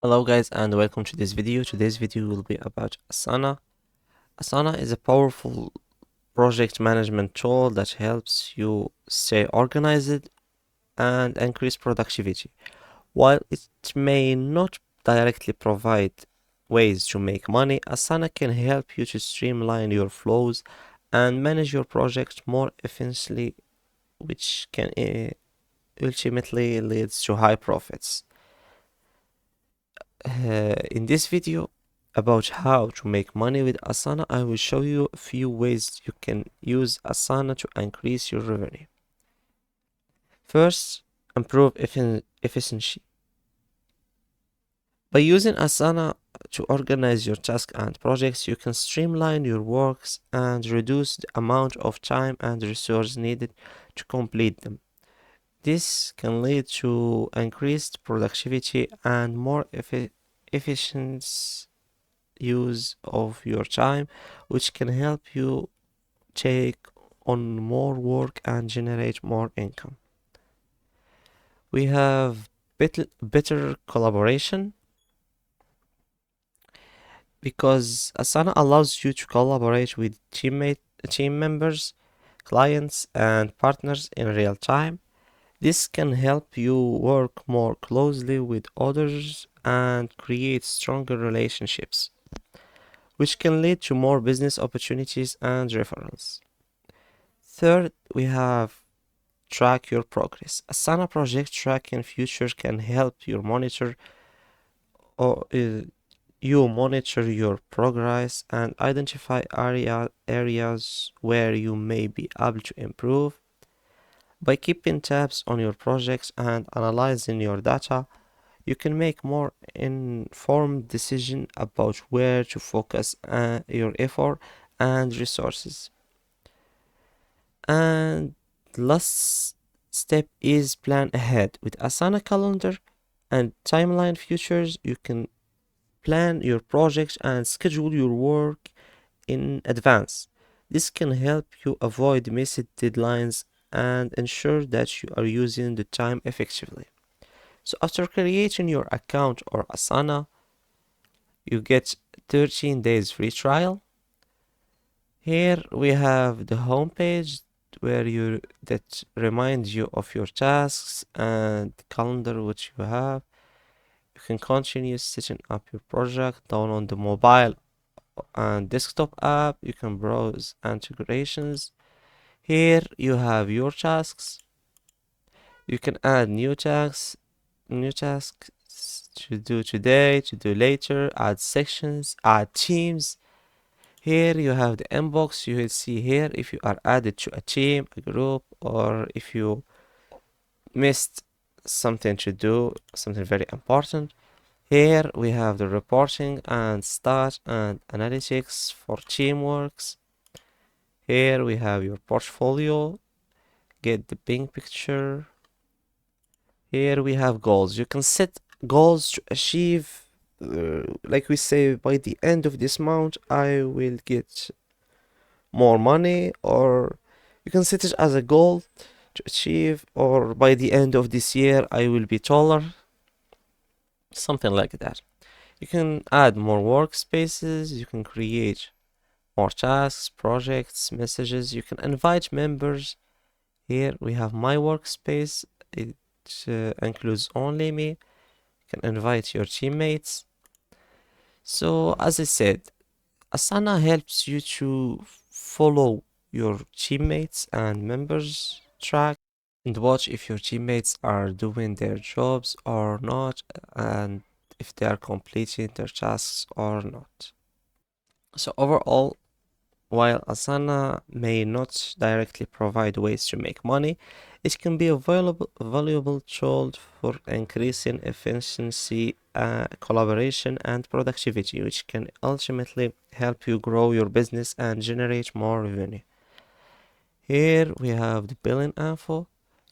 Hello guys and welcome to this video. Today's video will be about Asana. Asana is a powerful project management tool that helps you stay organized and increase productivity. While it may not directly provide ways to make money, Asana can help you to streamline your flows and manage your project more efficiently, which can ultimately leads to high profits. In this video about how to make money with Asana, I will show you a few ways you can use Asana to increase your revenue. First, improve efficiency. By using Asana to organize your tasks and projects, you can streamline your works and reduce the amount of time and resources needed to complete them. This can lead to increased productivity and more efficient use of your time, which can help you take on more work and generate more income. We have better collaboration because Asana allows you to collaborate with team members, clients, and partners in real time. This can help you work more closely with others and create stronger relationships, which can lead to more business opportunities and referrals. Third, we have track your progress. Asana project tracking feature can help you monitor or you monitor your progress and identify areas where you may be able to improve. By keeping tabs on your projects and analyzing your data, you can make more informed decisions about where to focus your effort and resources. And last step is plan ahead. With Asana calendar and timeline features, you can plan your projects and schedule your work in advance. This can help you avoid missed deadlines and ensure that you are using the time effectively. So after creating your account or Asana, you get 13 days free trial. Here we have the home page that reminds you of your tasks and calendar which you have. You can continue setting up your project down on the mobile and desktop app. You can browse integrations. Here you have your tasks. You can add new tasks to do today, to do later, add sections, add teams. Here you have the inbox. You will see here if you are added to a team, a group, or if you missed something to do, something very important. Here we have the reporting and stat and analytics for teamworks. Here we have your portfolio, get the big picture. Here we have goals. You can set goals to achieve, like we say, by the end of this month, I will get more money, or you can set it as a goal to achieve, or by the end of this year, I will be taller, something like that. You can add more workspaces, you can create more tasks, projects, messages, you can invite members. Here we have my workspace, it includes only me. You can invite your teammates. So as I said, Asana helps you to follow your teammates and members track and watch if your teammates are doing their jobs or not and if they are completing their tasks or not. So overall, while Asana may not directly provide ways to make money, it can be a valuable tool for increasing efficiency, collaboration, and productivity, which can ultimately help you grow your business and generate more revenue. Here we have the billing info.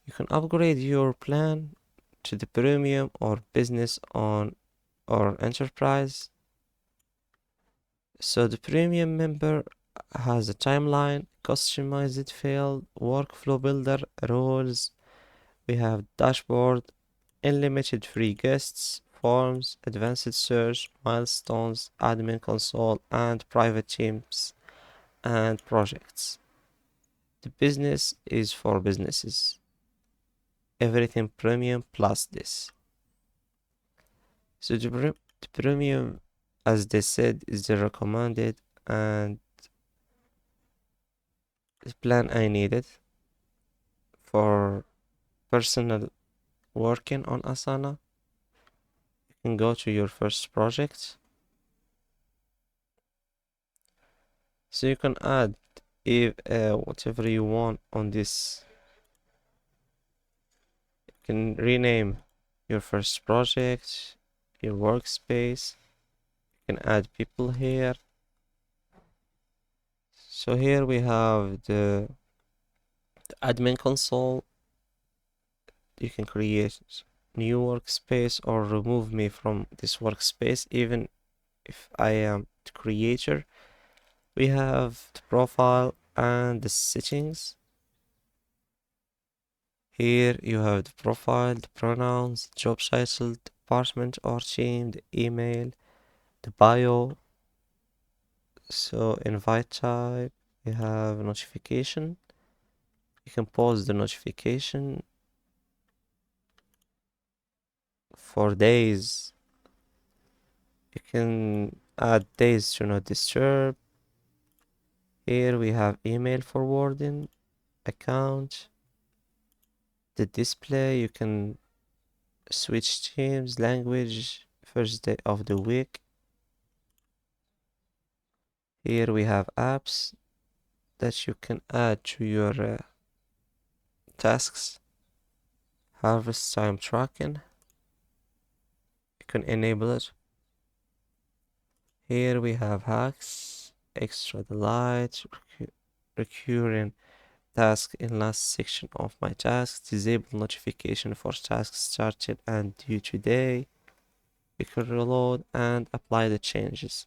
You can upgrade your plan to the premium or business on or enterprise. So the premium member has a timeline, customized field, workflow builder, roles. We have dashboard, unlimited free guests forms, advanced search, milestones, admin console, and private teams and projects. The business is for businesses. Everything premium plus this. So the premium, as they said, is the recommended and the plan I needed for personal working on Asana. You can go to your first project. So you can add if whatever you want on this. You can rename your first project, your workspace. You can add people here. So here we have the admin console. You can create new workspace or remove me from this workspace even if I am the creator. We have the profile and the settings. Here you have the profile, the pronouns, job title, department or team, the email, the bio. So invite type, we have notification. You can pause the notification for days. You can add days to not disturb. Here we have email forwarding, account, the display. You can switch teams, language, first day of the week. Here we have apps that you can add to your tasks, harvest time tracking. You can enable it. Here we have hacks, extra delight, recurring task in last section of my tasks, disable notification for tasks started and due today. You can reload and apply the changes.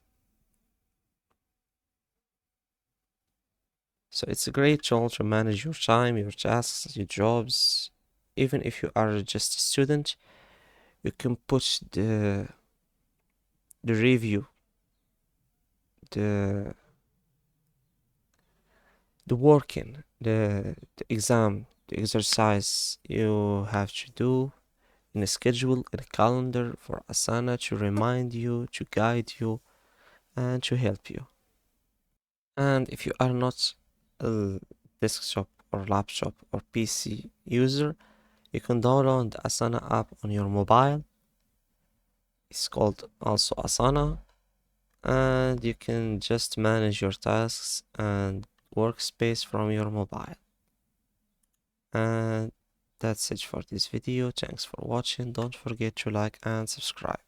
So it's a great tool to manage your time, your tasks, your jobs. Even if you are just a student, you can put the review, the the working, the exam, the exercise you have to do in a schedule, in a calendar for Asana to remind you, to guide you, and to help you. And if you are not a desktop or laptop or PC user, you can download the Asana app on your mobile. It's called also Asana, and you can just manage your tasks and workspace from your mobile. And that's it for this video. Thanks for watching. Don't forget to like and subscribe.